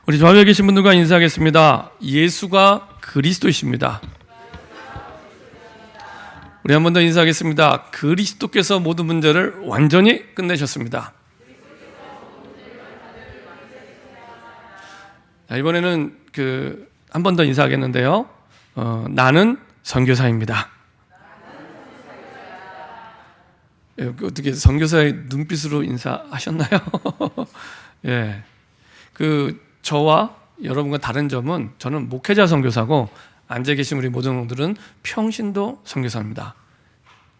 우리 좌우에 계신 분들과 인사하겠습니다. 예수가 그리스도이십니다. 우리 한 번 더 인사하겠습니다. 그리스도께서 모든 문제를 완전히 끝내셨습니다. 자, 이번에는 한 번 더 인사하겠는데요. 나는 선교사입니다. 어떻게 선교사의 눈빛으로 인사하셨나요? 예. 저와 여러분과 다른 점은 저는 목회자 선교사고 앉아 계신 우리 모든 분들은 평신도 선교사입니다.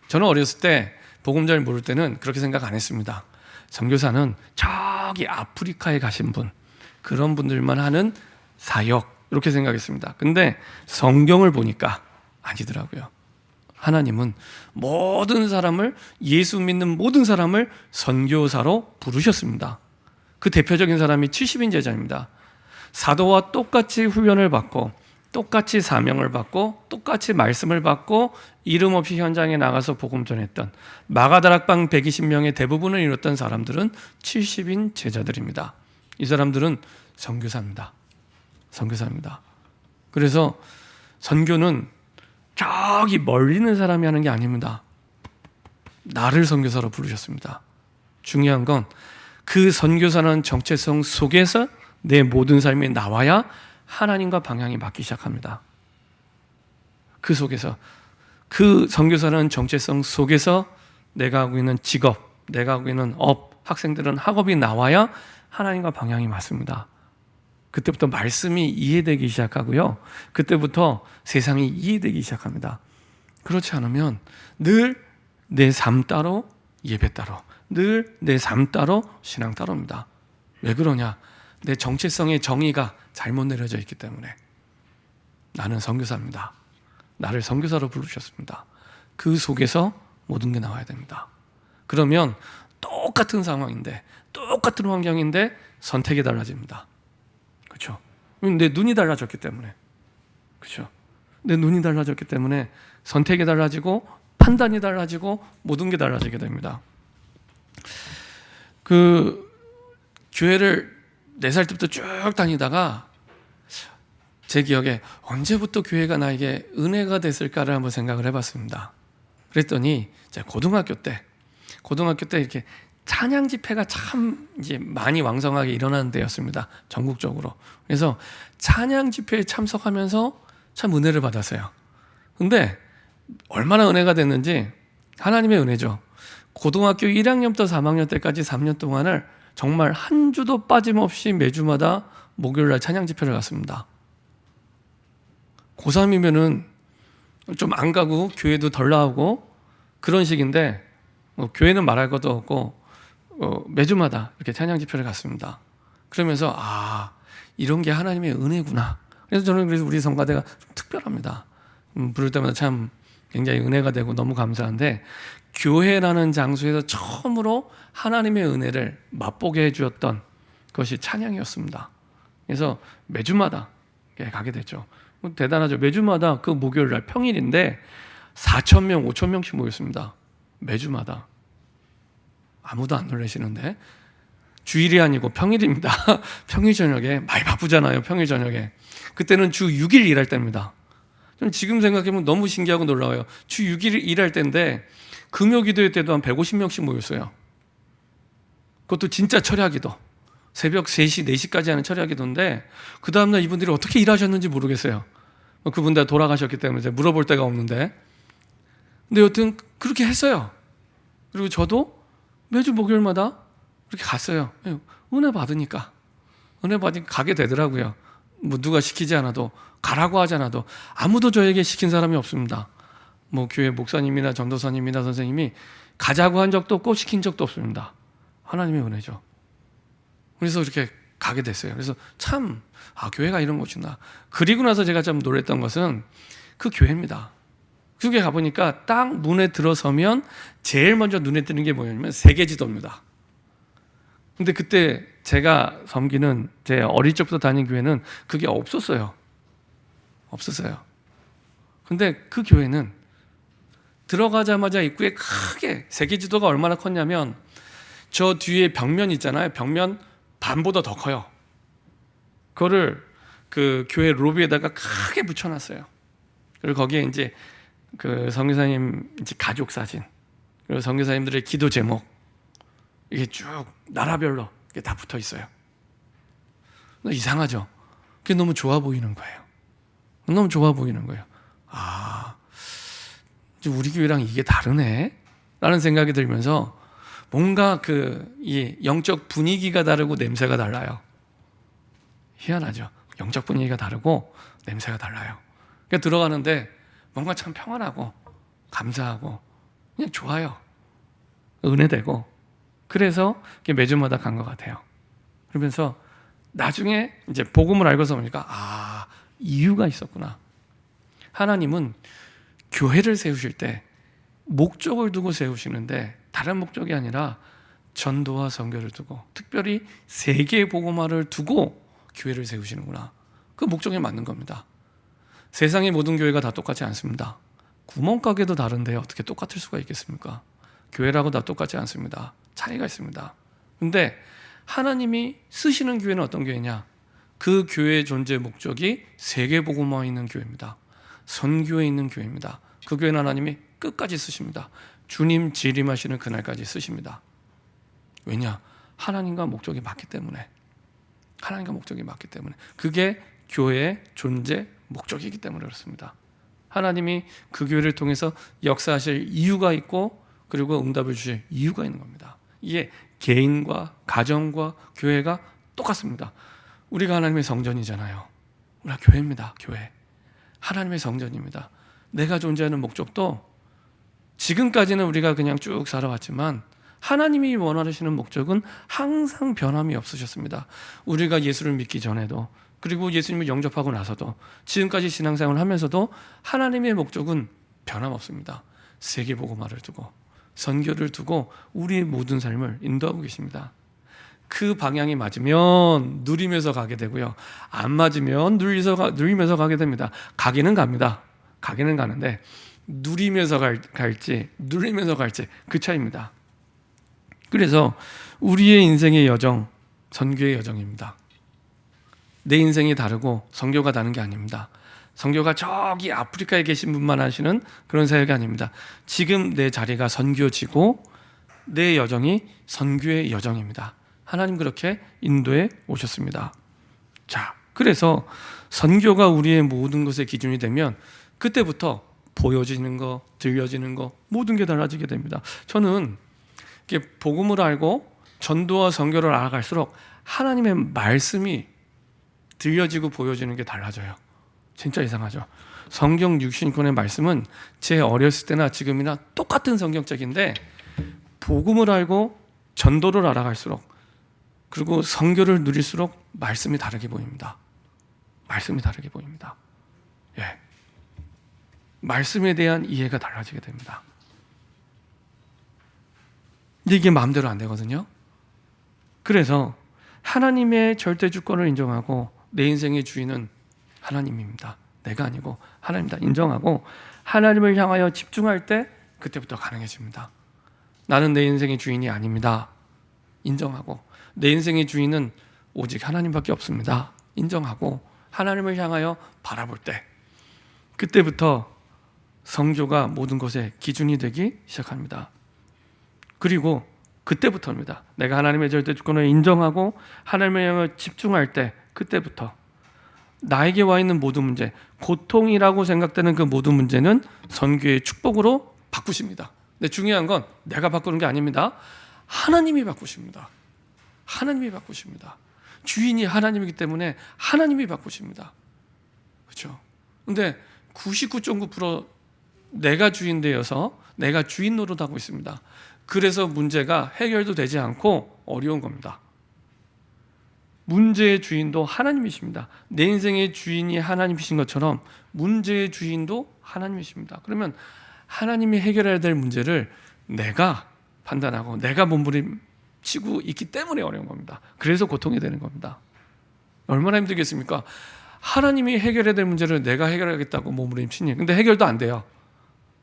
저는 어렸을 때 복음 잘 모를 때는 그렇게 생각 안 했습니다. 선교사는 저기 아프리카에 가신 분, 그런 분들만 하는 사역 이렇게 생각했습니다. 근데 성경을 보니까 아니더라고요. 하나님은 모든 사람을, 예수 믿는 모든 사람을 선교사로 부르셨습니다. 그 대표적인 사람이 70인 제자입니다. 사도와 똑같이 훈련을 받고 똑같이 사명을 받고 똑같이 말씀을 받고 이름 없이 현장에 나가서 복음 전했던 마가다락방 120명의 대부분을 이뤘던 사람들은 70인 제자들입니다. 이 사람들은 선교사입니다. 선교사입니다. 그래서 선교는 저기 멀리 있는 사람이 하는 게 아닙니다. 나를 선교사로 부르셨습니다. 중요한 건 그 선교사는 정체성 속에서 내 모든 삶이 나와야 하나님과 방향이 맞기 시작합니다. 그 속에서, 그 선교사는 정체성 속에서 내가 하고 있는 직업, 내가 하고 있는 업, 학생들은 학업이 나와야 하나님과 방향이 맞습니다. 그때부터 말씀이 이해되기 시작하고요. 그때부터 세상이 이해되기 시작합니다. 그렇지 않으면 늘 내 삶 따로 예배 따로, 늘 내 삶 따로 신앙 따로입니다. 왜 그러냐? 내 정체성의 정의가 잘못 내려져 있기 때문에. 나는 선교사입니다. 나를 선교사로 부르셨습니다. 그 속에서 모든 게 나와야 됩니다. 그러면 똑같은 상황인데, 똑같은 환경인데 선택이 달라집니다. 그렇죠? 내 눈이 달라졌기 때문에. 그렇죠? 내 눈이 달라졌기 때문에 선택이 달라지고 판단이 달라지고 모든 게 달라지게 됩니다. 교회를 4살 때부터 쭉 다니다가 제 기억에 언제부터 교회가 나에게 은혜가 됐을까를 한번 생각을 해봤습니다. 그랬더니 고등학교 때 이렇게 찬양 집회가 참 이제 많이 왕성하게 일어나는 때였습니다. 전국적으로. 그래서 찬양 집회에 참석하면서 참 은혜를 받았어요. 근데 얼마나 은혜가 됐는지 하나님의 은혜죠. 고등학교 1학년부터 3학년 때까지 3년 동안을 정말 한 주도 빠짐없이 매주마다 목요일날 찬양 집회를 갔습니다. 고3이면은 좀 안 가고 교회도 덜 나오고 그런 식인데 교회는 말할 것도 없고 매주마다 이렇게 찬양 집회를 갔습니다. 그러면서 이런 게 하나님의 은혜구나. 그래서 저는 우리 성가대가 좀 특별합니다. 부를 때마다 참 굉장히 은혜가 되고 너무 감사한데, 교회라는 장소에서 처음으로 하나님의 은혜를 맛보게 해주었던 것이 찬양이었습니다. 그래서 매주마다 가게 됐죠. 대단하죠. 매주마다 그 목요일날 평일인데 4,000명, 5,000명씩 모였습니다. 매주마다. 아무도 안 놀라시는데 주일이 아니고 평일입니다. 평일 저녁에 많이 바쁘잖아요. 평일 저녁에. 그때는 주 6일 일할 때입니다. 좀 지금 생각해보면 너무 신기하고 놀라워요. 주 6일 일할 때인데 금요기도회 때도 한 150명씩 모였어요. 그것도 진짜 철야기도. 새벽 3시, 4시까지 하는 철야기도인데 그 다음날 이분들이 어떻게 일하셨는지 모르겠어요. 그분 다 돌아가셨기 때문에 물어볼 데가 없는데. 근데 여튼 그렇게 했어요. 그리고 저도 매주 목요일마다 그렇게 갔어요. 은혜 받으니까 가게 되더라고요. 누가 시키지 않아도, 가라고 하지 않아도. 아무도 저에게 시킨 사람이 없습니다. 교회 목사님이나 전도사님이나 선생님이 가자고 한 적도 없고 시킨 적도 없습니다. 하나님의 은혜죠. 그래서 이렇게 가게 됐어요. 그래서 참 교회가 이런 곳이구나. 그리고 나서 제가 좀 놀랬던 것은 그 교회입니다. 그게 가보니까 딱 문에 들어서면 제일 먼저 눈에 띄는 게 뭐냐면 세계지도입니다. 근데 그때 제가 섬기는, 제 어릴 적부터 다닌 교회는 그게 없었어요. 근데 그 교회는 들어가자마자 입구에 크게 세계지도가 얼마나 컸냐면 저 뒤에 벽면 있잖아요. 벽면 반보다 더 커요. 그거를 그 교회 로비에다가 크게 붙여놨어요. 그리고 거기에 이제 그 선교사님 이제 가족 사진, 그리고 선교사님들의 기도 제목, 이게 쭉 나라별로 이게 다 붙어 있어요. 이상하죠? 그게 너무 좋아 보이는 거예요. 너무 좋아 보이는 거예요. 아, 우리 교회랑 이게 다르네? 라는 생각이 들면서 뭔가 이 영적 분위기가 다르고 냄새가 달라요. 희한하죠? 영적 분위기가 다르고 냄새가 달라요. 그러니까 들어가는데 뭔가 참 평안하고 감사하고 그냥 좋아요. 은혜되고. 그래서 매주마다 간 것 같아요. 그러면서 나중에 이제 복음을 알고서 보니까 이유가 있었구나. 하나님은 교회를 세우실 때 목적을 두고 세우시는데 다른 목적이 아니라 전도와 선교를 두고, 특별히 세계 복음화를 두고 교회를 세우시는구나. 그 목적에 맞는 겁니다. 세상의 모든 교회가 다 똑같지 않습니다. 구멍가게도 다른데 어떻게 똑같을 수가 있겠습니까? 교회라고 다 똑같지 않습니다. 차이가 있습니다. 근데 하나님이 쓰시는 교회는 어떤 교회냐? 그 교회의 존재 목적이 세계 복음화에 있는 교회입니다. 선교에 있는 교회입니다. 그 교회는 하나님이 끝까지 쓰십니다. 주님 재림하시는 그날까지 쓰십니다. 왜냐? 하나님과 목적이 맞기 때문에. 하나님과 목적이 맞기 때문에. 그게 교회의 존재 목적이기 때문에 그렇습니다. 하나님이 그 교회를 통해서 역사하실 이유가 있고, 그리고 응답을 주실 이유가 있는 겁니다. 이게 개인과 가정과 교회가 똑같습니다. 우리가 하나님의 성전이잖아요. 우리가 교회입니다. 교회. 하나님의 성전입니다. 내가 존재하는 목적도 지금까지는 우리가 그냥 쭉 살아왔지만 하나님이 원하시는 목적은 항상 변함이 없으셨습니다. 우리가 예수를 믿기 전에도, 그리고 예수님을 영접하고 나서도, 지금까지 신앙생활을 하면서도 하나님의 목적은 변함없습니다. 세계복음화를 두고 선교를 두고 우리의 모든 삶을 인도하고 계십니다. 그 방향이 맞으면 누리면서 가게 되고요, 안 맞으면 누리면서 가게 됩니다. 가기는 갑니다. 가기는 가는데 누리면서 갈지 누리면서 갈지 그 차이입니다. 그래서 우리의 인생의 여정, 선교의 여정입니다. 내 인생이 다르고 선교가 다른 게 아닙니다. 선교가 저기 아프리카에 계신 분만 하시는 그런 사역이 아닙니다. 지금 내 자리가 선교지고 내 여정이 선교의 여정입니다. 하나님 그렇게 인도해 오셨습니다. 자, 그래서 선교가 우리의 모든 것의 기준이 되면 그때부터 보여지는 거, 들려지는 거 모든 게 달라지게 됩니다. 저는 이렇게 복음을 알고 전도와 선교를 알아갈수록 하나님의 말씀이 들려지고 보여지는 게 달라져요. 진짜 이상하죠. 성경 육신권의 말씀은 제 어렸을 때나 지금이나 똑같은 성경책인데 복음을 알고 전도를 알아갈수록, 그리고 선교를 누릴수록 말씀이 다르게 보입니다. 말씀이 다르게 보입니다. 예. 말씀에 대한 이해가 달라지게 됩니다. 근데 이게 마음대로 안 되거든요. 그래서 하나님의 절대 주권을 인정하고 내 인생의 주인은 하나님입니다. 내가 아니고 하나님입니다. 인정하고 하나님을 향하여 집중할 때 그때부터 가능해집니다. 나는 내 인생의 주인이 아닙니다. 인정하고 내 인생의 주인은 오직 하나님밖에 없습니다. 인정하고 하나님을 향하여 바라볼 때 그때부터 성교가 모든 것의 기준이 되기 시작합니다. 그리고 그때부터입니다. 내가 하나님의 절대 주권을 인정하고 하나님을 향하여 집중할 때 그때부터 나에게 와 있는 모든 문제, 고통이라고 생각되는 그 모든 문제는 선교의 축복으로 바꾸십니다. 근데 중요한 건 내가 바꾸는 게 아닙니다. 하나님이 바꾸십니다. 하나님이 바꾸십니다. 주인이 하나님이기 때문에 하나님이 바꾸십니다. 그렇죠? 근데 99.9% 내가 주인 되어서 내가 주인 노릇하고 있습니다. 그래서 문제가 해결도 되지 않고 어려운 겁니다. 문제의 주인도 하나님이십니다. 내 인생의 주인이 하나님이신 것처럼 문제의 주인도 하나님이십니다. 그러면 하나님이 해결해야 될 문제를 내가 판단하고 내가 몸부림치고 있기 때문에 어려운 겁니다. 그래서 고통이 되는 겁니다. 얼마나 힘들겠습니까? 하나님이 해결해야 될 문제를 내가 해결하겠다고 몸부림치니, 근데 해결도 안 돼요.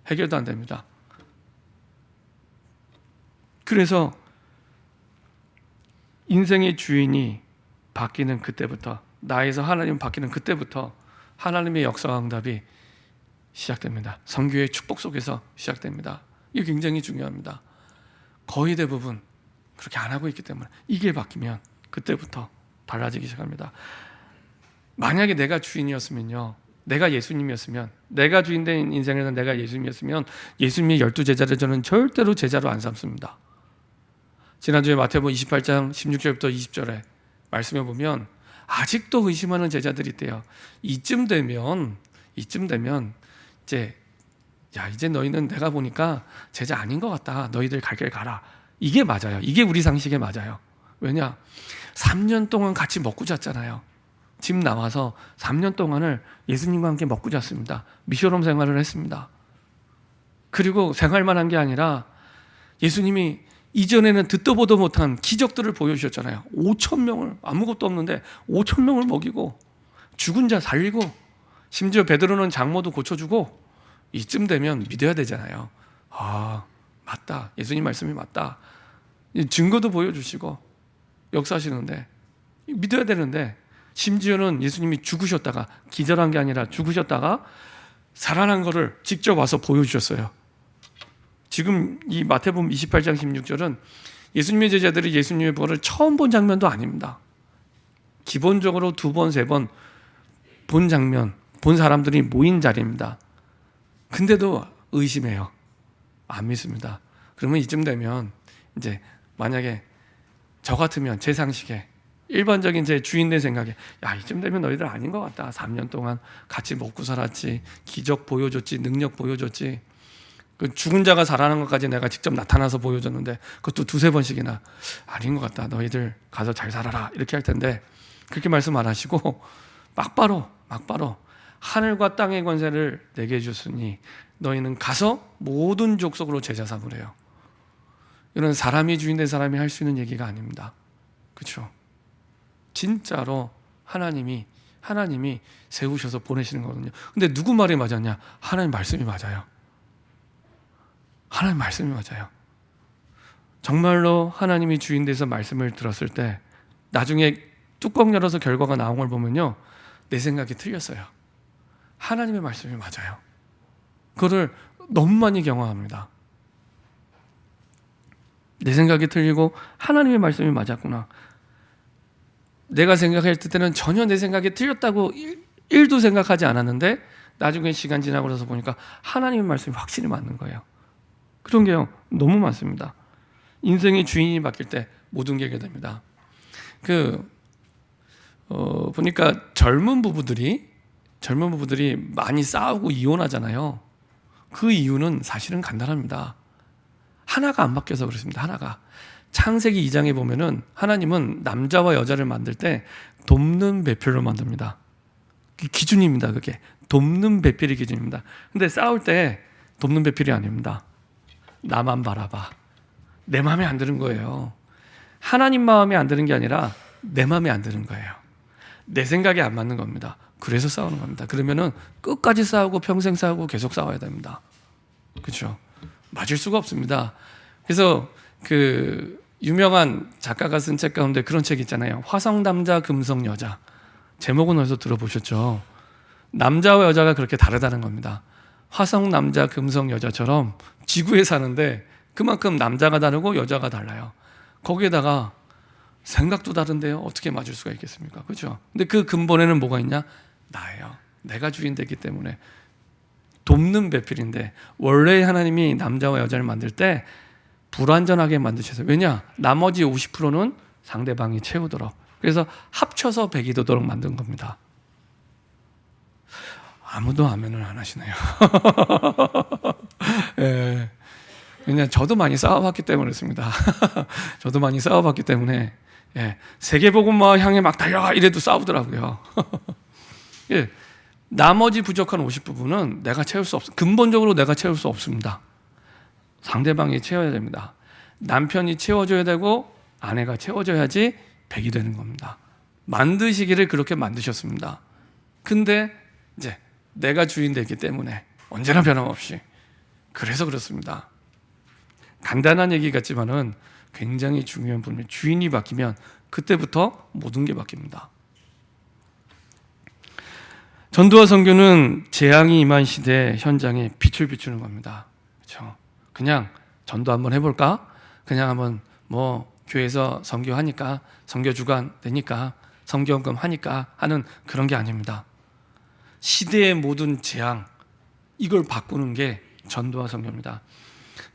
해결도 안 됩니다. 그래서 인생의 주인이 바뀌는 그때부터 나에서 하나님 바뀌는 그때부터 하나님의 역사와 응답이 시작됩니다. 선교의 축복 속에서 시작됩니다. 이게 굉장히 중요합니다. 거의 대부분 그렇게 안 하고 있기 때문에 이게 바뀌면 그때부터 달라지기 시작합니다. 만약에 내가 주인이었으면요, 내가 예수님이었으면, 내가 주인된 인생에서 내가 예수님이었으면 예수님의 12제자를 저는 절대로 제자로 안 삼습니다. 지난주에 마태복음 28장 16절부터 20절에 말씀해 보면 아직도 의심하는 제자들이 있대요. 이쯤 되면 이제 너희는 내가 보니까 제자 아닌 것 같다. 너희들 갈 길 가라. 이게 맞아요. 이게 우리 상식에 맞아요. 왜냐? 3년 동안 같이 먹고 잤잖아요. 집 나와서 3년 동안을 예수님과 함께 먹고 잤습니다. 미션홈 생활을 했습니다. 그리고 생활만 한 게 아니라 예수님이 이전에는 듣도 보도 못한 기적들을 보여주셨잖아요. 5,000명을, 아무것도 없는데 5,000명을 먹이고 죽은 자 살리고 심지어 베드로는 장모도 고쳐주고, 이쯤 되면 믿어야 되잖아요. 아, 맞다. 예수님 말씀이 맞다. 증거도 보여주시고 역사하시는데 믿어야 되는데, 심지어는 예수님이 죽으셨다가, 기절한 게 아니라 죽으셨다가 살아난 거를 직접 와서 보여주셨어요. 지금 이 마태복음 28장 16절은 예수님의 제자들이 예수님의 부활을 처음 본 장면도 아닙니다. 기본적으로 2번, 3번 본 장면, 본 사람들이 모인 자리입니다. 근데도 의심해요. 안 믿습니다. 그러면 이쯤 되면 이제 만약에 저 같으면 제 상식에, 일반적인 제 주인의 생각에, 야, 이쯤 되면 너희들 아닌 것 같다. 3년 동안 같이 먹고 살았지, 기적 보여줬지, 능력 보여줬지, 그 죽은 자가 살아난 것까지 내가 직접 나타나서 보여줬는데 그것도 2-3번씩이나 아닌 것 같다. 너희들 가서 잘 살아라. 이렇게 할 텐데 그렇게 말씀 안 하시고 막바로 하늘과 땅의 권세를 내게 주셨으니 너희는 가서 모든 족속으로 제자 삼으래요. 이런 사람이 주인된 사람이 할 수 있는 얘기가 아닙니다. 그렇죠? 진짜로 하나님이 세우셔서 보내시는 거거든요. 근데 누구 말이 맞았냐? 하나님 말씀이 맞아요. 하나님 말씀이 맞아요. 정말로 하나님이 주인 돼서 말씀을 들었을 때 나중에 뚜껑 열어서 결과가 나온 걸 보면요, 내 생각이 틀렸어요. 하나님의 말씀이 맞아요. 그거를 너무 많이 경험합니다. 내 생각이 틀리고 하나님의 말씀이 맞았구나. 내가 생각할 때는 전혀 내 생각이 틀렸다고 1도 생각하지 않았는데 나중에 시간 지나고 나서 보니까 하나님의 말씀이 확실히 맞는 거예요. 그런 게요, 너무 많습니다. 인생의 주인이 바뀔 때 모든 게 됩니다. 보니까 젊은 부부들이 많이 싸우고 이혼하잖아요. 그 이유는 사실은 간단합니다. 하나가 안 바뀌어서 그렇습니다. 하나가. 창세기 2장에 보면은 하나님은 남자와 여자를 만들 때 돕는 배필로 만듭니다. 기준입니다. 그게 돕는 배필이 기준입니다. 근데 싸울 때 돕는 배필이 아닙니다. 나만 바라봐. 내 마음에 안 드는 거예요. 하나님 마음에 안 드는 게 아니라 내 마음에 안 드는 거예요. 내 생각에 안 맞는 겁니다. 그래서 싸우는 겁니다. 그러면은 끝까지 싸우고 평생 싸우고 계속 싸워야 됩니다. 그렇죠? 맞을 수가 없습니다. 그래서 그 유명한 작가가 쓴 책 가운데 그런 책 있잖아요. 화성 남자 금성 여자. 제목은 어디서 들어보셨죠? 남자와 여자가 그렇게 다르다는 겁니다. 화성 남자 금성 여자처럼 지구에 사는데 그만큼 남자가 다르고 여자가 달라요. 거기에다가 생각도 다른데요, 어떻게 맞을 수가 있겠습니까? 그렇죠? 근데 그 근본에는 뭐가 있냐? 나예요. 내가 주인 되기 때문에 돕는 배필인데, 원래 하나님이 남자와 여자를 만들 때 불완전하게 만드셨어요. 왜냐? 나머지 50%는 상대방이 채우도록. 그래서 합쳐서 100이 되도록 만든 겁니다. 아무도 아멘을 안 하시네요. 예. 왜냐, 저도 많이 싸워봤기 때문에 그렇습니다. 저도 많이 싸워봤기 때문에, 예, 세계복음화 향해 막 달려가 이래도 싸우더라고요. 예, 나머지 부족한 50부분은 내가 채울 수 없어. 근본적으로 내가 채울 수 없습니다. 상대방이 채워야 됩니다. 남편이 채워줘야 되고 아내가 채워줘야지 100이 되는 겁니다. 만드시기를 그렇게 만드셨습니다. 근데 이제 내가 주인 되기 때문에 언제나 변함없이, 그래서 그렇습니다. 간단한 얘기 같지만은 굉장히 중요한 부분이, 주인이 바뀌면 그때부터 모든 게 바뀝니다. 전도와 선교는 재앙이 임한 시대 현장에 빛을 비추는 겁니다. 그렇죠? 그냥 전도 한번 해볼까? 그냥 한번 뭐 교회에서 선교하니까 선교 주간 되니까 선교헌금 하니까 하는 그런 게 아닙니다. 시대의 모든 재앙, 이걸 바꾸는 게 전도와 선교입니다.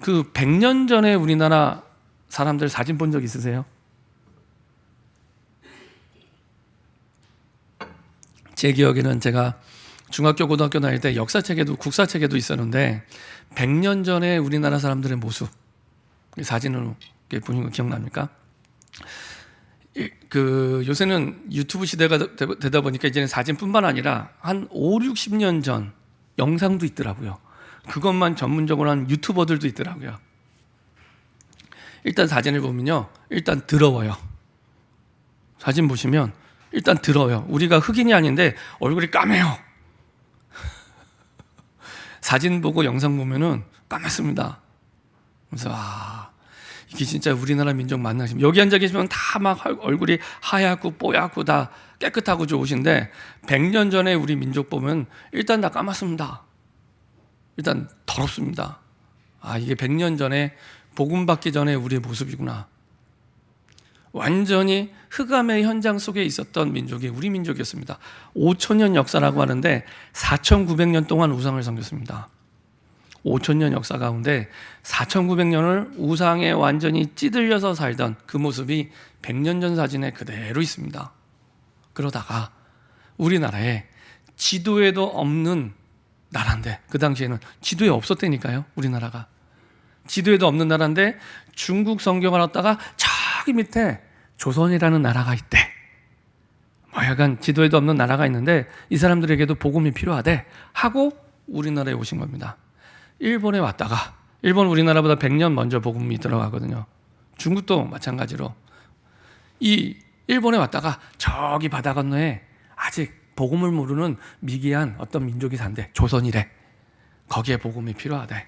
그 100년 전에 우리나라 사람들 사진 본 적 있으세요? 제 기억에는 제가 중학교, 고등학교 다닐 때 역사책에도 국사책에도 있었는데 100년 전에 우리나라 사람들의 모습, 사진으로 보는 거 기억납니까? 요새는 유튜브 시대가 되다 보니까 이제는 사진뿐만 아니라 한 5, 60년 전 영상도 있더라고요. 그것만 전문적으로 한 유튜버들도 있더라고요. 일단 사진을 보면요, 일단 더러워요. 사진 보시면 일단 더러워요. 우리가 흑인이 아닌데 얼굴이 까매요. 사진 보고 영상 보면은 까맣습니다. 그래서 이게 진짜 우리나라 민족 맞나 싶어요. 여기 앉아 계시면 다 막 얼굴이 하얗고 뽀얗고 다 깨끗하고 좋으신데 100년 전에 우리 민족 보면 일단 다 까맣습니다. 일단 더럽습니다. 이게 100년 전에 복음 받기 전에 우리의 모습이구나. 완전히 흑암의 현장 속에 있었던 민족이 우리 민족이었습니다. 5,000년 역사라고 하는데 4,900년 동안 우상을 섬겼습니다. 5,000년 역사 가운데 4,900년을 우상에 완전히 찌들려서 살던 그 모습이 100년 전 사진에 그대로 있습니다. 그러다가 우리나라에 지도에도 없는 나라인데, 그 당시에는 지도에 없었다니까요. 우리나라가 지도에도 없는 나라인데 중국 성경을 얻다가 저기 밑에 조선이라는 나라가 있대. 약간 지도에도 없는 나라가 있는데 이 사람들에게도 복음이 필요하대 하고 우리나라에 오신 겁니다. 일본에 왔다가, 일본 우리나라보다 100년 먼저 복음이 들어가거든요. 중국도 마찬가지로. 이 일본에 왔다가 저기 바다 건너에 아직 복음을 모르는 미개한 어떤 민족이 산대. 조선이래. 거기에 복음이 필요하대.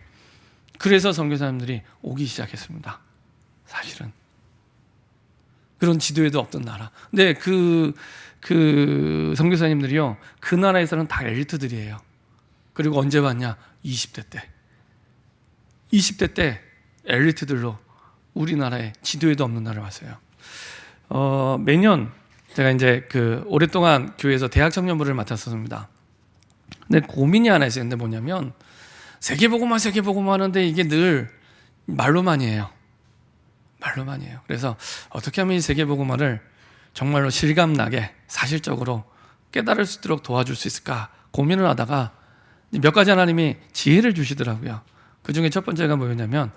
그래서 선교사님들이 오기 시작했습니다. 사실은 그런 지도에도 없던 나라. 근데 그 선교사님들이요, 그 나라에서는 다 엘리트들이에요. 그리고 언제 왔냐? 20대 때. 20대 때 엘리트들로 우리나라에 지도에도 없는 나라를 왔어요. 매년 제가 이제 오랫동안 교회에서 대학 청년부를 맡았었습니다. 근데 고민이 하나 있었는데 뭐냐면 세계복음화 하는데 이게 늘 말로만 해요. 말로만 해요. 그래서 어떻게 하면 이 세계복음화를 정말로 실감나게 사실적으로 깨달을 수 있도록 도와줄 수 있을까 고민을 하다가 몇 가지 하나님이 지혜를 주시더라고요. 그 중에 첫 번째가 뭐였냐면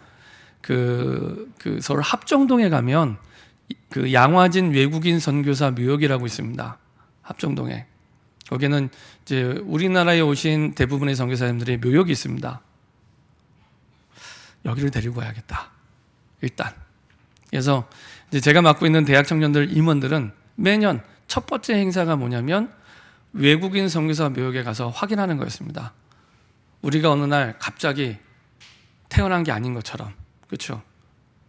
서울 합정동에 가면 양화진 외국인 선교사 묘역이라고 있습니다. 합정동에. 거기는 이제 우리나라에 오신 대부분의 선교사님들의 묘역이 있습니다. 여기를 데리고 와야겠다. 일단. 그래서 이제 제가 맡고 있는 대학 청년들 임원들은 매년 첫 번째 행사가 뭐냐면 외국인 선교사 묘역에 가서 확인하는 거였습니다. 우리가 어느 날 갑자기 태어난 게 아닌 것처럼, 그렇죠?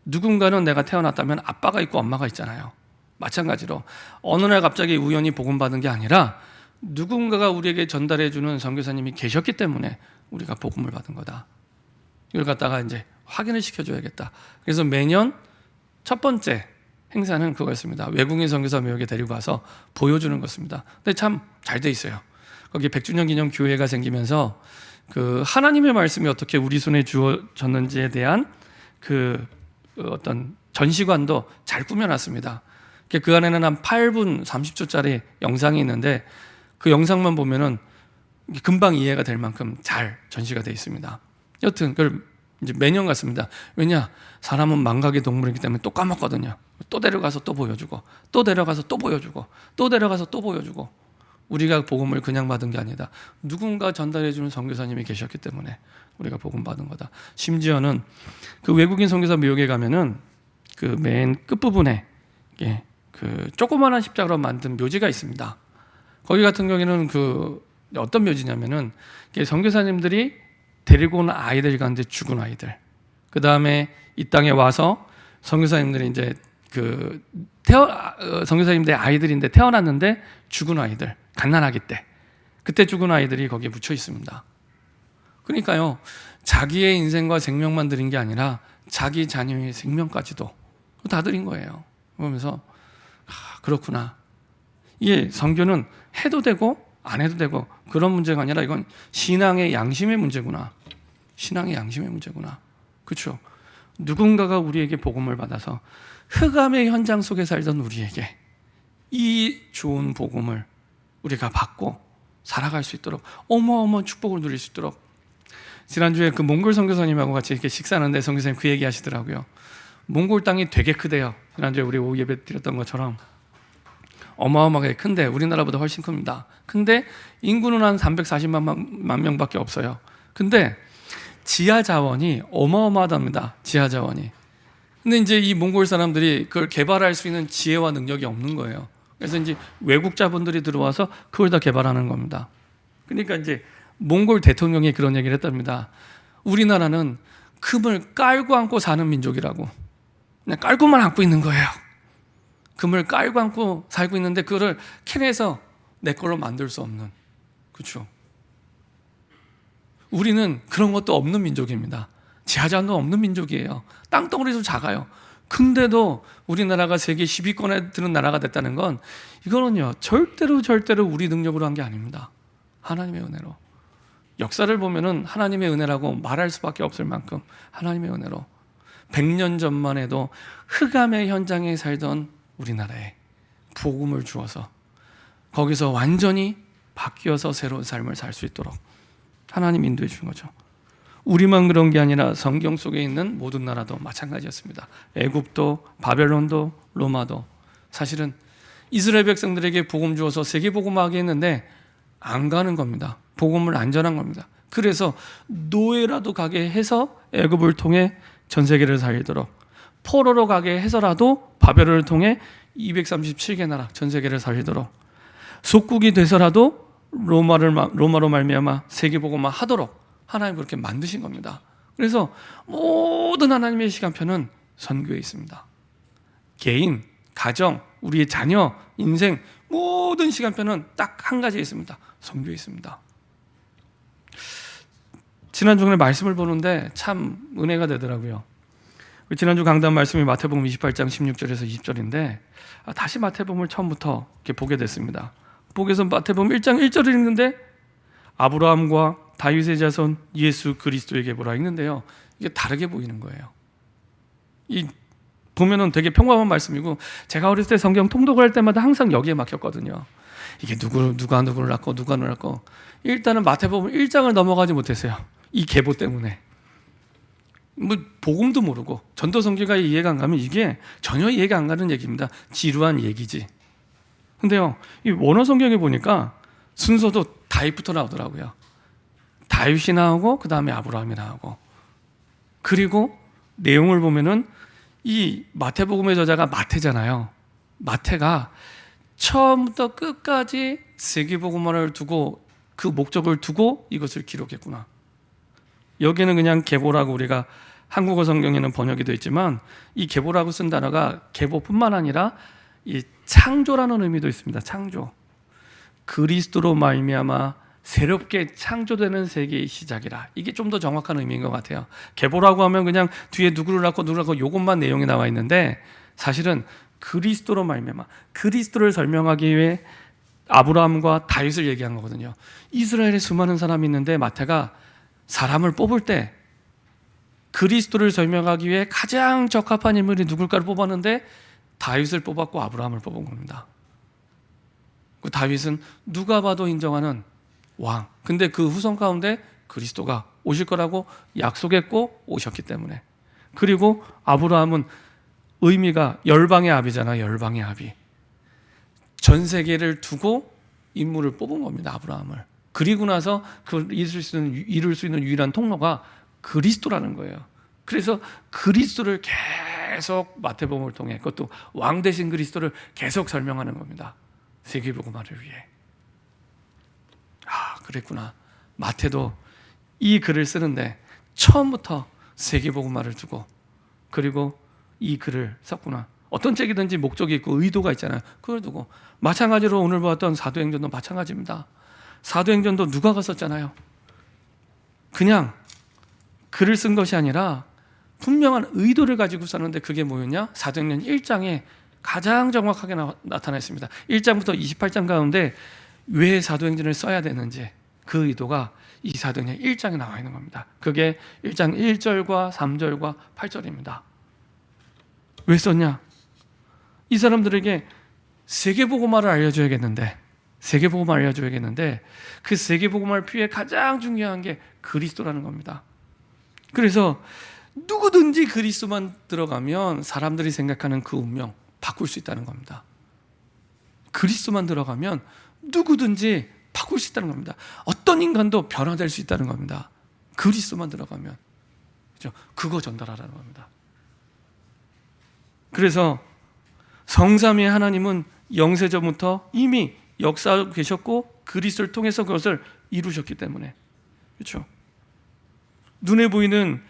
누군가는 내가 태어났다면 아빠가 있고 엄마가 있잖아요. 마찬가지로 어느 날 갑자기 우연히 복음 받은 게 아니라 누군가가 우리에게 전달해주는 선교사님이 계셨기 때문에 우리가 복음을 받은 거다. 이걸 갖다가 이제 확인을 시켜줘야겠다. 그래서 매년 첫 번째 행사는 그거였습니다. 외국인 선교사 묘역에 데리고 가서 보여주는 것입니다. 근데 참 잘 돼 있어요. 거기 100주년 기념 교회가 생기면서 하나님의 말씀이 어떻게 우리 손에 주어졌는지에 대한 어떤 전시관도 잘 꾸며놨습니다. 그 안에는 한 8분 30초짜리 영상이 있는데 그 영상만 보면은 금방 이해가 될 만큼 잘 전시가 되어 있습니다. 여튼 그걸 이제 매년 갔습니다. 왜냐? 사람은 망각의 동물이기 때문에 또 까먹거든요. 또 데려가서 또 보여주고, 또 데려가서 또 보여주고, 또 데려가서 또 보여주고. 우리가 복음을 그냥 받은 게 아니다. 누군가 전달해주는 선교사님이 계셨기 때문에 우리가 복음 받은 거다. 심지어는 그 외국인 선교사 묘역에 가면은 그 맨 끝부분에 조그마한 십자가로 만든 묘지가 있습니다. 거기 같은 경우에는 어떤 묘지냐면은 선교사님들이 데리고 온 아이들 가운데 죽은 아이들, 그 다음에 이 땅에 와서 선교사님들이 이제 선교사님들의 아이들인데 태어났는데 죽은 아이들, 갓난아기 때 그때 죽은 아이들이 거기에 묻혀 있습니다. 그러니까요, 자기의 인생과 생명만 드린 게 아니라 자기 자녀의 생명까지도 다 드린 거예요. 그러면서 그렇구나. 이게 선교는 해도 되고 안 해도 되고 그런 문제가 아니라 이건 신앙의 양심의 문제구나. 신앙의 양심의 문제구나. 그렇죠? 누군가가 우리에게 복음을 받아서 흑암의 현장 속에 살던 우리에게 이 좋은 복음을 우리가 받고 살아갈 수 있도록 어마어마한 축복을 누릴 수 있도록. 지난주에 그 몽골 선교사님하고 같이 이렇게 식사하는데 선교사님 그 얘기 하시더라고요. 몽골 땅이 되게 크대요. 지난주에 우리 오후 예배 드렸던 것처럼 어마어마하게 큰데 우리나라보다 훨씬 큽니다. 근데 인구는 한 340만 명밖에 없어요. 근데 지하 자원이 어마어마하답니다. 지하 자원이. 근데 이제 이 몽골 사람들이 그걸 개발할 수 있는 지혜와 능력이 없는 거예요. 그래서 이제 외국자분들이 들어와서 그걸 다 개발하는 겁니다. 그러니까 이제 몽골 대통령이 그런 얘기를 했답니다. 우리나라는 금을 깔고 안고 사는 민족이라고. 그냥 깔고만 안고 있는 거예요. 금을 깔고 안고 살고 있는데 그거를 캐내서 내 걸로 만들 수 없는. 그렇죠? 우리는 그런 것도 없는 민족입니다. 지하자원도 없는 민족이에요. 땅덩어리도 작아요. 근데도 우리나라가 세계 10위권에 드는 나라가 됐다는 건 이거는요 절대로 우리 능력으로 한 게 아닙니다. 하나님의 은혜로. 역사를 보면은 하나님의 은혜라고 말할 수밖에 없을 만큼 하나님의 은혜로 100년 전만 해도 흑암의 현장에 살던 우리나라에 복음을 주어서 거기서 완전히 바뀌어서 새로운 삶을 살 수 있도록 하나님 인도해 주는 거죠. 우리만 그런 게 아니라 성경 속에 있는 모든 나라도 마찬가지였습니다. 애굽도, 바벨론도, 로마도 사실은 이스라엘 백성들에게 복음 주어서 세계 복음화하게 했는데 안 가는 겁니다. 복음을 안 전한 겁니다. 그래서 노예라도 가게 해서 애굽을 통해 전 세계를 살리도록, 포로로 가게 해서라도 바벨론을 통해 237개 나라 전 세계를 살리도록, 속국이 돼서라도 로마로 말미암아 세계 복음화 하도록 하나님 그렇게 만드신 겁니다. 그래서 모든 하나님의 시간표는 선교에 있습니다. 개인, 가정, 우리의 자녀, 인생 모든 시간표는 딱 한 가지에 있습니다. 선교에 있습니다. 지난주에 말씀을 보는데 참 은혜가 되더라고요. 지난주 강단 말씀이 마태복음 28장 16절에서 20절인데 다시 마태복음을 처음부터 이렇게 보게 됐습니다. 보게서 마태복음 1장 1절을 읽는데 아브라함과 다윗의 자손 예수 그리스도에게 보라 읽는데요. 이게 다르게 보이는 거예요. 이 보면은 되게 평범한 말씀이고 제가 어렸을 때 성경 통독을 할 때마다 항상 여기에 막혔거든요. 이게 누가 누구를 낳고 누가 누구를 낳고 일단은 마태복음 1장을 넘어가지 못했어요. 이 계보 때문에. 뭐 복음도 모르고 전도성경가 이해가 안 가면 이게 전혀 이해가 안 가는 얘기입니다. 지루한 얘기지. 근데요, 이 원어 성경에 보니까 순서도 다윗부터 나오더라고요. 다윗이 나오고 그 다음에 아브라함이 나오고, 그리고 내용을 보면은 이 마태복음의 저자가 마태잖아요. 마태가 처음부터 끝까지 세계복음화를 두고 그 목적을 두고 이것을 기록했구나. 여기는 그냥 계보라고 우리가 한국어 성경에는 번역이 되어 있지만 이 계보라고 쓴 단어가 계보뿐만 아니라 이 창조라는 의미도 있습니다. 창조. 그리스도로 말미암아 새롭게 창조되는 세계의 시작이라. 이게 좀 더 정확한 의미인 것 같아요. 계보라고 하면 그냥 뒤에 누구를 낳고 이것만 내용이 나와 있는데 사실은 그리스도로 말미암아 그리스도를 설명하기 위해 아브라함과 다윗을 얘기한 거거든요. 이스라엘에 수많은 사람이 있는데 마태가 사람을 뽑을 때 그리스도를 설명하기 위해 가장 적합한 인물이 누굴까를 뽑았는데 다윗을 뽑았고 아브라함을 뽑은 겁니다. 그 다윗은 누가 봐도 인정하는 왕. 근데 그 후손 가운데 그리스도가 오실 거라고 약속했고 오셨기 때문에. 그리고 아브라함은 의미가 열방의 아비잖아. 열방의 아비. 전 세계를 두고 인물을 뽑은 겁니다. 아브라함을. 그리고 나서 그 이룰 수 있는 유일한 통로가 그리스도라는 거예요. 그래서 그리스도를 계속 마태복음을 통해, 그것도 왕 대신 그리스도를 계속 설명하는 겁니다. 세계복음화를 위해. 그랬구나. 마태도 이 글을 쓰는데 처음부터 세계복음화를 두고 그리고 이 글을 썼구나. 어떤 책이든지 목적이 있고 의도가 있잖아요. 그걸 두고. 마찬가지로 오늘 보았던 사도행전도 마찬가지입니다. 사도행전도 누가가 썼잖아요. 그냥 글을 쓴 것이 아니라 분명한 의도를 가지고 썼는데 그게 뭐였냐? 사도행전 1장에 가장 정확하게 나타나 있습니다. 1장부터 28장 가운데 왜 사도행전을 써야 되는지 그 의도가 이 사도행전 1장에 나와 있는 겁니다. 그게 1장 1절과 3절과 8절입니다. 왜 썼냐? 이 사람들에게 세계복음화를 알려줘야겠는데 그 세계복음화를 피해 가장 중요한 게 그리스도라는 겁니다. 그래서 누구든지 그리스도만 들어가면 사람들이 생각하는 그 운명 바꿀 수 있다는 겁니다. 그리스도만 들어가면 누구든지 바꿀 수 있다는 겁니다. 어떤 인간도 변화될 수 있다는 겁니다. 그리스도만 들어가면. 그렇죠? 그거 전달하라는 겁니다. 그래서 성삼위의 하나님은 영세전부터 이미 역사하고 계셨고 그리스도를 통해서 그것을 이루셨기 때문에, 그렇죠? 눈에 보이는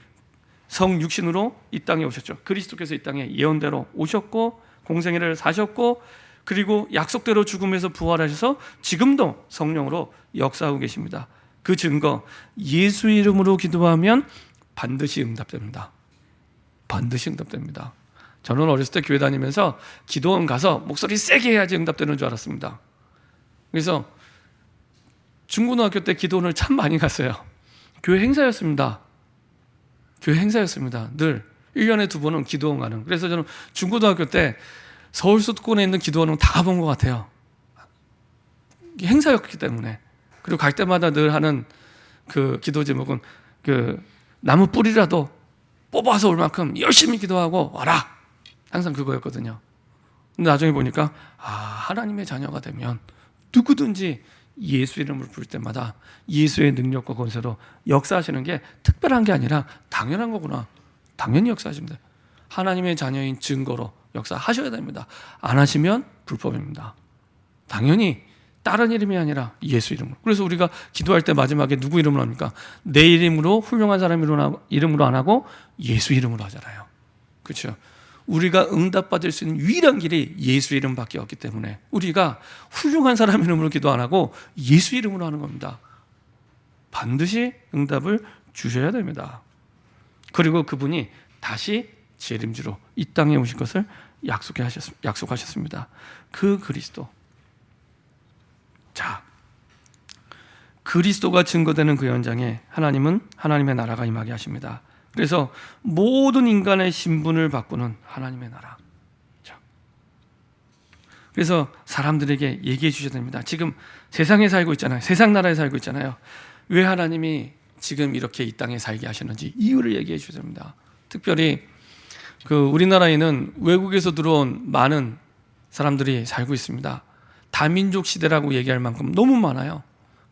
성육신으로 이 땅에 오셨죠. 그리스도께서 이 땅에 예언대로 오셨고 공생애를 사셨고 그리고 약속대로 죽음에서 부활하셔서 지금도 성령으로 역사하고 계십니다. 그 증거, 예수의 이름으로 기도하면 반드시 응답됩니다. 반드시 응답됩니다. 저는 어렸을 때 교회 다니면서 기도원 가서 목소리 세게 해야지 응답되는 줄 알았습니다. 그래서 중고등학교 때 기도원을 참 많이 갔어요. 교회 행사였습니다. 늘 1년에 2번은 기도원 가는. 그래서 저는 중고등학교 때 서울 수도권에 있는 기도원은 다 가본 것 같아요. 행사였기 때문에. 그리고 갈 때마다 늘 하는 그 기도 제목은 그 나무 뿌리라도 뽑아서 올 만큼 열심히 기도하고 와라. 항상 그거였거든요. 근데 나중에 보니까 하나님의 자녀가 되면 누구든지 예수 이름을 부를 때마다 예수의 능력과 권세로 역사하시는 게 특별한 게 아니라 당연한 거구나. 당연히 역사하십니다. 하나님의 자녀인 증거로 역사하셔야 됩니다. 안 하시면 불법입니다. 당연히 다른 이름이 아니라 예수 이름으로. 그래서 우리가 기도할 때 마지막에 누구 이름으로 합니까? 내 이름으로, 훌륭한 사람 이름으로 안 하고 예수 이름으로 하잖아요. 그렇죠? 우리가 응답받을 수 있는 유일한 길이 예수 이름밖에 없기 때문에 우리가 훌륭한 사람 이름으로 기도 안 하고 예수 이름으로 하는 겁니다. 반드시 응답을 주셔야 됩니다. 그리고 그분이 다시 재림주로 이 땅에 오실 것을 약속하셨습니다. 그 그리스도. 자, 그리스도가 증거되는 그 현장에 하나님은 하나님의 나라가 임하게 하십니다. 그래서 모든 인간의 신분을 바꾸는 하나님의 나라. 그래서 사람들에게 얘기해 주셔야 됩니다. 지금 세상에 살고 있잖아요. 세상 나라에 살고 있잖아요. 왜 하나님이 지금 이렇게 이 땅에 살게 하셨는지 이유를 얘기해 주셔야 됩니다. 특별히 우리나라에는 외국에서 들어온 많은 사람들이 살고 있습니다. 다민족 시대라고 얘기할 만큼 너무 많아요.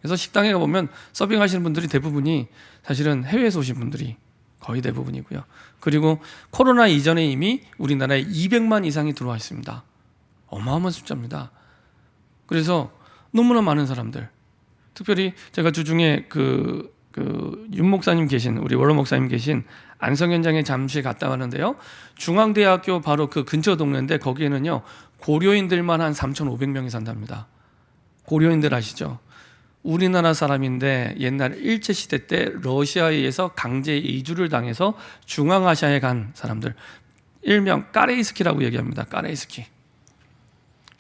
그래서 식당에 가보면 서빙하시는 분들이 대부분이 사실은 해외에서 오신 분들이 거의 대부분이고요. 그리고 코로나 이전에 이미 우리나라에 200만 이상이 들어와 있습니다. 어마어마한 숫자입니다. 그래서 너무나 많은 사람들, 특별히 제가 주중에 윤 목사님 계신, 우리 원로 목사님 계신 안성 현장에 잠시 갔다 왔는데요. 중앙대학교 바로 그 근처 동네인데 거기에는요 고려인들만 한 3,500명이 산답니다. 고려인들 아시죠? 우리나라 사람인데 옛날 일제시대 때 러시아에 의해서 강제 이주를 당해서 중앙아시아에 간 사람들, 일명 까레이스키라고 얘기합니다. 까레이스키.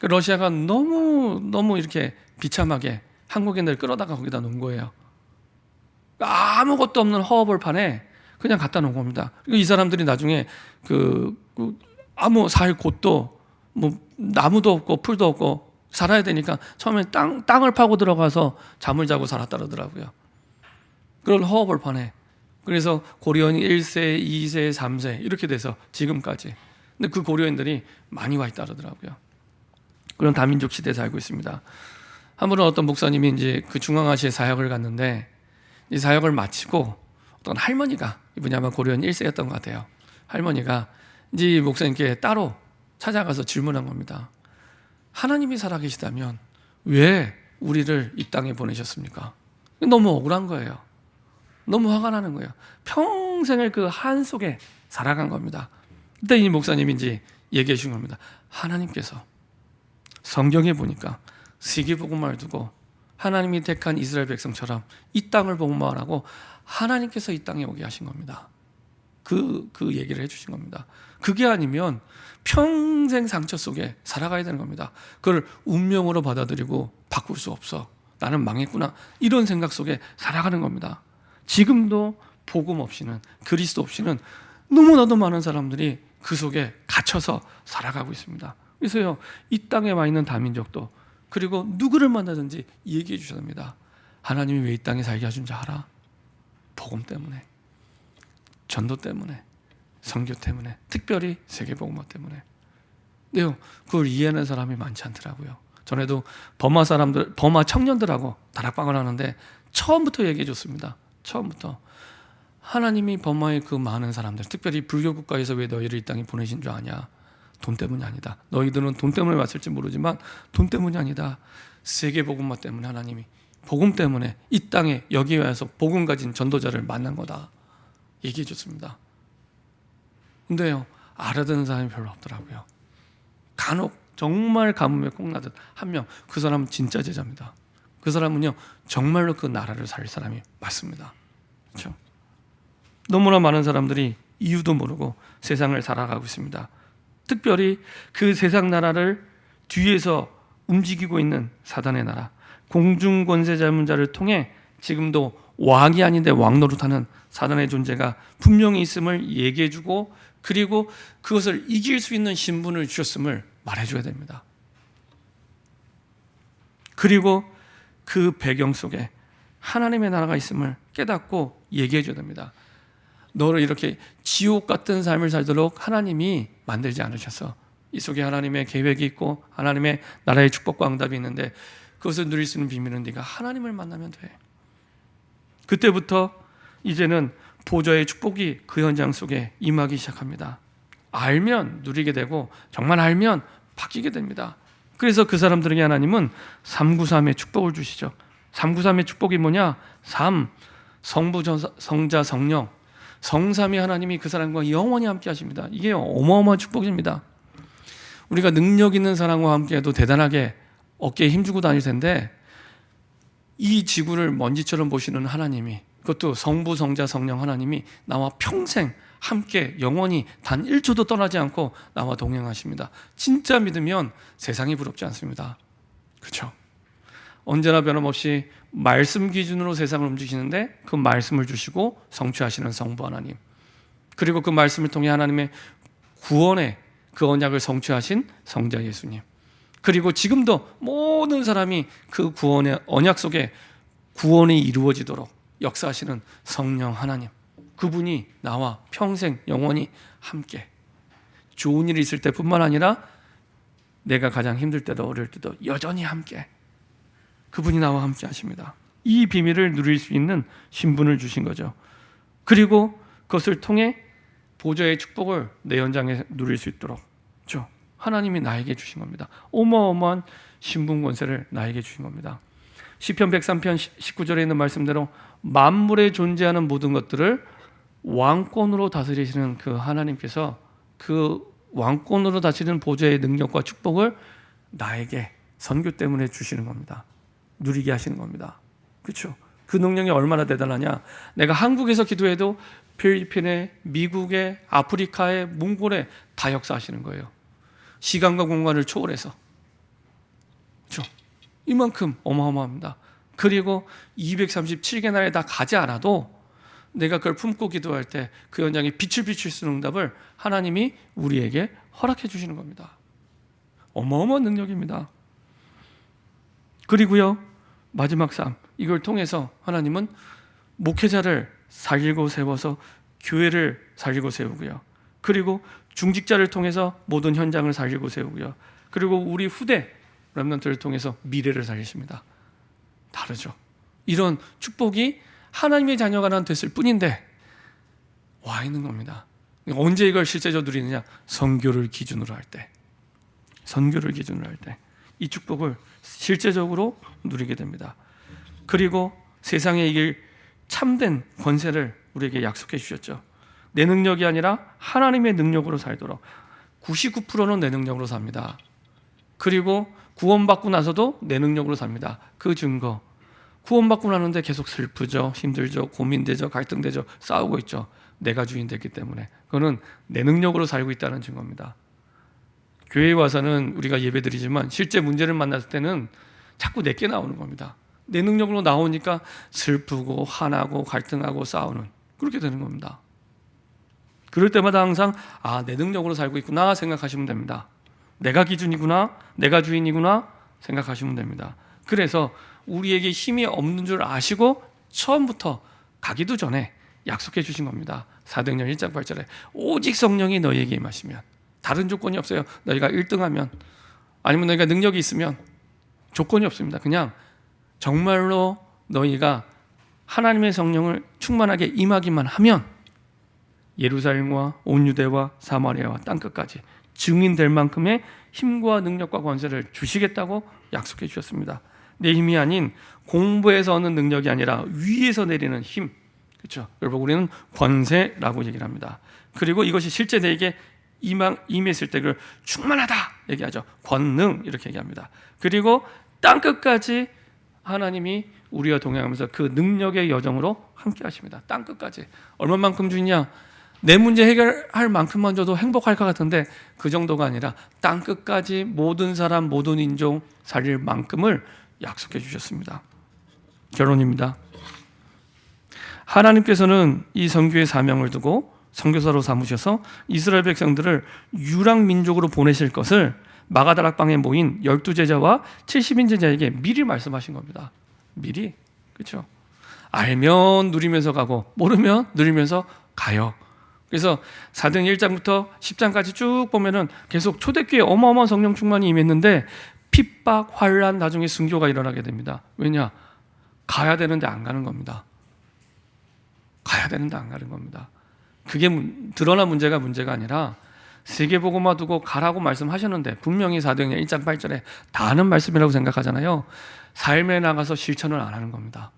러시아가 너무 이렇게 비참하게 한국인들 끌어다가 거기다 놓은 거예요. 아무것도 없는 허허벌판에 그냥 갖다 놓은 겁니다. 이 사람들이 나중에 아무 살 곳도 뭐 나무도 없고 풀도 없고 살아야 되니까 처음에 땅을 파고 들어가서 잠을 자고 살았다 그러더라고요. 그런 허허벌판에. 그래서 고려인 1세, 2세, 3세 이렇게 돼서 지금까지. 근데 그 고려인들이 많이 와 있다 그러더라고요. 그런 다민족 시대에 살고 있습니다. 한 번은 어떤 목사님이 이제 그 중앙아시아 사역을 갔는데 이 사역을 마치고 어떤 할머니가, 이분이 아마 고려인 1세였던 것 같아요. 할머니가 이제 목사님께 따로 찾아가서 질문한 겁니다. 하나님이 살아계시다면 왜 우리를 이 땅에 보내셨습니까? 너무 억울한 거예요. 너무 화가 나는 거예요. 평생을 그 한 속에 살아간 겁니다. 그때 이 목사님이 이제 얘기해 주신 겁니다. 하나님께서 성경에 보니까 세계복음화를 두고 하나님이 택한 이스라엘 백성처럼 이 땅을 복음화하라고 하나님께서 이 땅에 오게 하신 겁니다. 그 얘기를 해주신 겁니다. 그게 아니면 평생 상처 속에 살아가야 되는 겁니다. 그걸 운명으로 받아들이고 바꿀 수 없어. 나는 망했구나. 이런 생각 속에 살아가는 겁니다. 지금도 복음 없이는, 그리스도 없이는 너무나도 많은 사람들이 그 속에 갇혀서 살아가고 있습니다. 그래서요, 이 땅에 와 있는 다민족도, 그리고 누구를 만나든지 얘기해 주셔야 됩니다. 하나님이 왜 이 땅에 살게 하신 줄 알아? 복음 때문에, 전도 때문에, 선교 때문에, 특별히 세계복음화 때문에. 근데요, 그걸 이해하는 사람이 많지 않더라고요. 전에도 버마 청년들하고 다락방을 하는데 처음부터 얘기해 줬습니다. 처음부터 하나님이 버마의 그 많은 사람들, 특별히 불교 국가에서 왜 너희를 이 땅에 보내신 줄 아냐? 돈 때문이 아니다. 너희들은 돈 때문에 왔을지 모르지만 돈 때문이 아니다. 세계복음화 때문에, 하나님이 복음 때문에 이 땅에 여기 와서 복음 가진 전도자를 만난 거다 얘기해 줬습니다. 근데요, 알아듣는 사람이 별로 없더라고요. 간혹 정말 가뭄에 콩나듯 한 명, 그 사람은 진짜 제자입니다. 그 사람은요, 정말로 그 나라를 살 사람이 맞습니다. 그렇죠? 너무나 많은 사람들이 이유도 모르고 세상을 살아가고 있습니다. 특별히 그 세상 나라를 뒤에서 움직이고 있는 사단의 나라, 공중권세자문자를 통해 지금도 왕이 아닌데 왕 노릇하는 사단의 존재가 분명히 있음을 얘기해주고, 그리고 그것을 이길 수 있는 신분을 주셨음을 말해줘야 됩니다. 그리고 그 배경 속에 하나님의 나라가 있음을 깨닫고 얘기해줘야 됩니다. 너를 이렇게 지옥 같은 삶을 살도록 하나님이 만들지 않으셔서 이 속에 하나님의 계획이 있고 하나님의 나라의 축복과 응답이 있는데, 그것을 누릴 수 있는 비밀은 네가 하나님을 만나면 돼. 그때부터 이제는 보좌의 축복이 그 현장 속에 임하기 시작합니다. 알면 누리게 되고, 정말 알면 바뀌게 됩니다. 그래서 그 사람들에게 하나님은 393의 축복을 주시죠. 393의 축복이 뭐냐? 3, 성부, 성자, 성령, 성삼위 하나님이 그 사람과 영원히 함께 하십니다. 이게 어마어마한 축복입니다. 우리가 능력 있는 사람과 함께해도 대단하게 어깨에 힘주고 다닐 텐데, 이 지구를 먼지처럼 보시는 하나님이, 그것도 성부, 성자, 성령 하나님이 나와 평생 함께 영원히 단 1초도 떠나지 않고 나와 동행하십니다. 진짜 믿으면 세상이 부럽지 않습니다. 그렇죠? 언제나 변함없이 말씀 기준으로 세상을 움직이시는데 그 말씀을 주시고 성취하시는 성부 하나님, 그리고 그 말씀을 통해 하나님의 구원의 그 언약을 성취하신 성자 예수님, 그리고 지금도 모든 사람이 그 구원의 언약 속에 구원이 이루어지도록 역사하시는 성령 하나님, 그분이 나와 평생 영원히 함께, 좋은 일이 있을 때뿐만 아니라 내가 가장 힘들 때도 어려울 때도 여전히 함께, 그분이 나와 함께 하십니다. 이 비밀을 누릴 수 있는 신분을 주신 거죠. 그리고 그것을 통해 보좌의 축복을 내 현장에 누릴 수 있도록, 그렇죠? 하나님이 나에게 주신 겁니다. 어마어마한 신분 권세를 나에게 주신 겁니다. 시편 103편 19절에 있는 말씀대로 만물에 존재하는 모든 것들을 왕권으로 다스리시는 그 하나님께서 그 왕권으로 다스리는 보좌의 능력과 축복을 나에게 선교 때문에 주시는 겁니다. 누리게 하시는 겁니다. 그렇죠? 그 능력이 얼마나 대단하냐? 내가 한국에서 기도해도 필리핀에, 미국에, 아프리카에, 몽골에 다 역사하시는 거예요. 시간과 공간을 초월해서. 그렇죠? 이만큼 어마어마합니다. 그리고 237개 나라에 다 가지 않아도 내가 그걸 품고 기도할 때 그 현장에 빛을 비출 수 있는 응답을 하나님이 우리에게 허락해 주시는 겁니다. 어마어마한 능력입니다. 그리고요, 마지막 삶, 이걸 통해서 하나님은 목회자를 살리고 세워서 교회를 살리고 세우고요, 그리고 중직자를 통해서 모든 현장을 살리고 세우고요, 그리고 우리 후대 렘넌트를 통해서 미래를 살리십니다. 다르죠? 이런 축복이 하나님의 자녀가 난 됐을 뿐인데 와 있는 겁니다. 언제 이걸 실제적으로 누리느냐? 선교를 기준으로 할 때, 선교를 기준으로 할 때 이 축복을 실제적으로 누리게 됩니다. 그리고 세상에 이길 참된 권세를 우리에게 약속해 주셨죠. 내 능력이 아니라 하나님의 능력으로 살도록. 99%는 내 능력으로 삽니다. 그리고 구원받고 나서도 내 능력으로 삽니다. 그 증거, 구원받고 나는데 계속 슬프죠, 힘들죠, 고민되죠, 갈등되죠, 싸우고 있죠. 내가 주인 됐기 때문에. 그거는 내 능력으로 살고 있다는 증거입니다. 교회에 와서는 우리가 예배드리지만 실제 문제를 만났을 때는 자꾸 내게 나오는 겁니다. 내 능력으로 나오니까 슬프고 화나고 갈등하고 싸우는, 그렇게 되는 겁니다. 그럴 때마다 항상 내 능력으로 살고 있구나 생각하시면 됩니다. 내가 기준이구나, 내가 주인이구나 생각하시면 됩니다. 그래서 우리에게 힘이 없는 줄 아시고 처음부터 가기도 전에 약속해 주신 겁니다. 사도행전 1장 8절에 오직 성령이 너희에게 임하시면, 다른 조건이 없어요. 너희가 1등하면, 아니면 너희가 능력이 있으면, 조건이 없습니다. 그냥 정말로 너희가 하나님의 성령을 충만하게 임하기만 하면 예루살렘과 온 유대와 사마리아와 땅끝까지 증인될 만큼의 힘과 능력과 권세를 주시겠다고 약속해 주셨습니다. 내 힘이 아닌 공부에서 얻는 능력이 아니라 위에서 내리는 힘, 그렇죠? 여러분, 우리는 권세라고 얘기를 합니다. 그리고 이것이 실제 내게 임했을 때 그걸 충만하다 얘기하죠. 권능 이렇게 얘기합니다. 그리고 땅끝까지 하나님이 우리와 동행하면서 그 능력의 여정으로 함께 하십니다. 땅끝까지. 얼마만큼 주냐? 내 문제 해결할 만큼만 줘도 행복할 것 같은데 그 정도가 아니라 땅끝까지 모든 사람 모든 인종 살릴 만큼을 약속해 주셨습니다. 결론입니다. 하나님께서는 이 선교의 사명을 두고 선교사로 삼으셔서 이스라엘 백성들을 유랑 민족으로 보내실 것을 마가다락방에 모인 12제자와 70인 제자에게 미리 말씀하신 겁니다. 미리. 그렇죠? 알면 누리면서 가고 모르면 누리면서 가요. 그래서 사도행전 1장부터 10장까지 쭉 보면은 계속 초대교회에 어마어마한 성령 충만이 임했는데 핍박, 환란, 나중에 순교가 일어나게 됩니다. 왜냐? 가야 되는데 안 가는 겁니다. 가야 되는데 안 가는 겁니다. 그게 드러난 문제가 아니라 세계복음화 두고 가라고 말씀하셨는데 분명히 사도행전 1장 8절에 다 하는 말씀이라고 생각하잖아요. 삶에 나가서 실천을 안 하는 겁니다.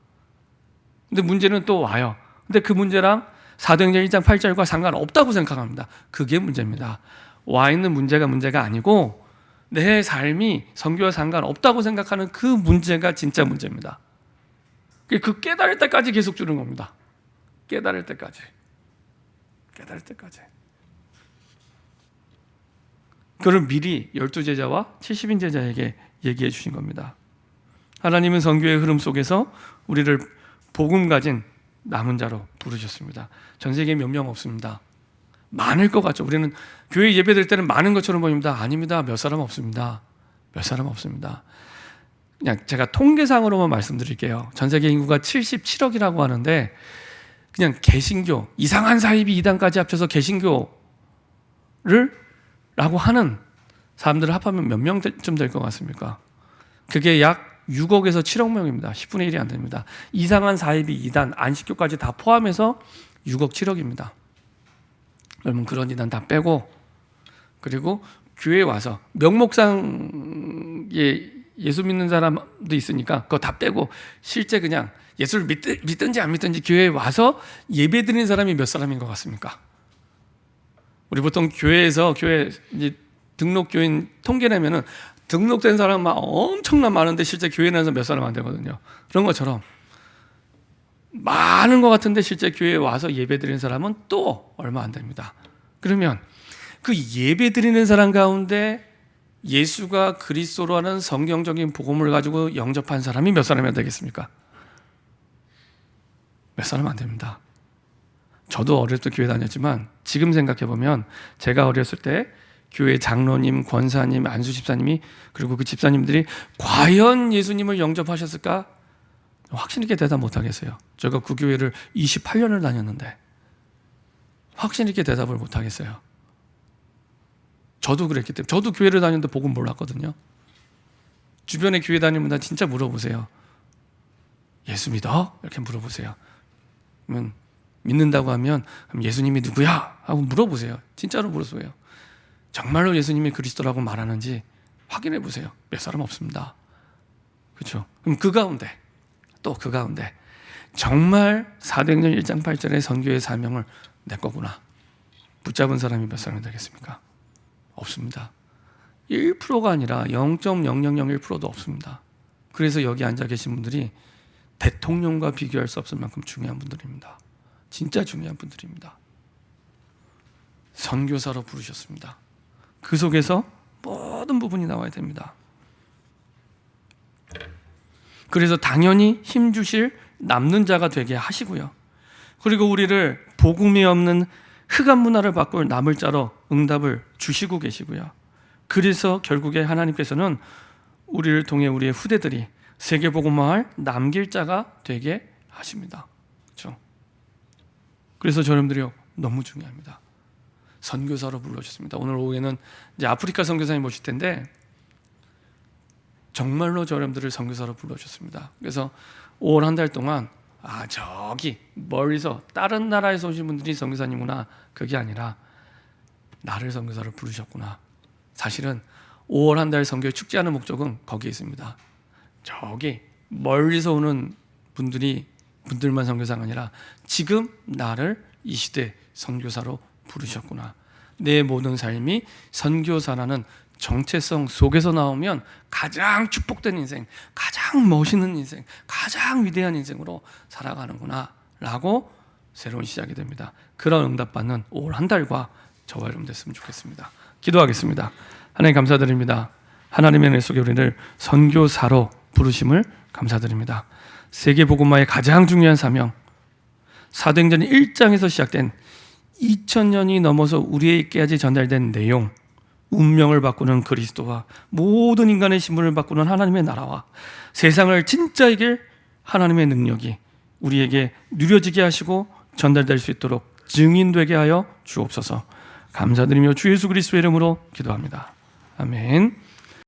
근데 문제는 또 와요. 근데 그 문제랑 사도행전 1장 8절과 상관없다고 생각합니다. 그게 문제입니다. 와 있는 문제가 아니고 내 삶이 선교와 상관없다고 생각하는 그 문제가 진짜 문제입니다. 그 깨달을 때까지 계속 주는 겁니다. 깨달을 때까지. 그걸 미리 12제자와 70인 제자에게 얘기해 주신 겁니다. 하나님은 선교의 흐름 속에서 우리를 복음 가진 남은 자로 부르셨습니다. 전 세계에 몇 명 없습니다. 많을 것 같죠. 우리는 교회 예배 드릴 때는 많은 것처럼 보입니다. 아닙니다. 몇 사람 없습니다. 그냥 제가 통계상으로만 말씀드릴게요. 전 세계 인구가 77억이라고 하는데 그냥 개신교, 이상한 사이비 이단까지 합쳐서 개신교를 라고 하는 사람들을 합하면 몇 명쯤 될 것 같습니까? 그게 약 6억에서 7억 명입니다. 10분의 1이 안 됩니다. 이상한 사이비 이단, 안식교까지 다 포함해서 6억 7억입니다. 여러분, 그런 이단 다 빼고, 그리고 교회에 와서 명목상 예수 믿는 사람도 있으니까 그거 다 빼고 실제 그냥 예수를 믿든지 안 믿든지 교회에 와서 예배 드리는 사람이 몇 사람인 것 같습니까? 우리 보통 교회 이제 등록 교인 통계 내면은 등록된 사람만 엄청나 많은데 실제 교회 내에서 몇 사람 안 되거든요. 그런 것처럼 많은 것 같은데 실제 교회에 와서 예배 드리는 사람은 또 얼마 안 됩니다. 그러면 그 예배 드리는 사람 가운데 예수가 그리스도로 하는 성경적인 복음을 가지고 영접한 사람이 몇 사람이 되겠습니까? 몇 사람 안 됩니다. 저도 어렸을 때 교회 다녔지만 지금 생각해보면 제가 어렸을 때 교회 장로님, 권사님, 안수 집사님이 그리고 그 집사님들이 과연 예수님을 영접하셨을까? 확신 있게 대답 못하겠어요. 제가 그 교회를 28년을 다녔는데 확신 있게 대답을 못하겠어요. 저도 그랬기 때문에. 저도 교회를 다녔는데 복음 몰랐거든요. 주변에 교회 다니는 분들 진짜 물어보세요. 예수 믿어? 이렇게 물어보세요. 그러면 믿는다고 하면 그럼 예수님이 누구야? 하고 물어보세요. 진짜로 물어보세요. 정말로 예수님이 그리스도라고 말하는지 확인해 보세요. 몇 사람 없습니다. 그렇죠? 그럼 그 가운데 정말 사도행전 1장 8절의 선교의 사명을 내 거구나 붙잡은 사람이 몇 사람이 되겠습니까? 없습니다. 1%가 아니라 0.0001%도 없습니다. 그래서 여기 앉아 계신 분들이 대통령과 비교할 수 없을 만큼 중요한 분들입니다. 진짜 중요한 분들입니다. 선교사로 부르셨습니다. 그 속에서 모든 부분이 나와야 됩니다. 그래서 당연히 힘 주실 남는 자가 되게 하시고요. 그리고 우리를 복음이 없는 흑암 문화를 바꿀 남을 자로 응답을 주시고 계시고요. 그래서 결국에 하나님께서는 우리를 통해 우리의 후대들이 세계복음화할 남길 자가 되게 하십니다. 그렇죠? 그래서 여러분들이 너무 중요합니다. 선교사로 불러주셨습니다. 오늘 오후에는 이제 아프리카 선교사님 모실 텐데 정말로 여러분들을 선교사로 불러주셨습니다. 그래서 5월 한 달 동안 저기 멀리서 다른 나라에서 오신 분들이 선교사님구나, 그게 아니라 나를 선교사로 부르셨구나. 사실은 5월 한 달 선교 축제하는 목적은 거기에 있습니다. 저기 멀리서 오는 분들만 선교사가 아니라 지금 나를 이 시대 선교사로 부르셨구나. 내 모든 삶이 선교사라는 정체성 속에서 나오면 가장 축복된 인생, 가장 멋있는 인생, 가장 위대한 인생으로 살아가는구나 라고 새로운 시작이 됩니다. 그런 응답받는 5월 한 달과 저와 여러분 됐으면 좋겠습니다. 기도하겠습니다. 하나님 감사드립니다. 하나님의 은혜 속에 우리를 선교사로 부르심을 감사드립니다. 세계복음화의 가장 중요한 사명, 사도행전 1장에서 시작된 2000년이 넘어서 우리에게까지 전달된 내용, 운명을 바꾸는 그리스도와 모든 인간의 신분을 바꾸는 하나님의 나라와 세상을 진짜 이길 하나님의 능력이 우리에게 누려지게 하시고 전달될 수 있도록 증인되게 하여 주옵소서. 감사드리며 주 예수 그리스도의 이름으로 기도합니다. 아멘.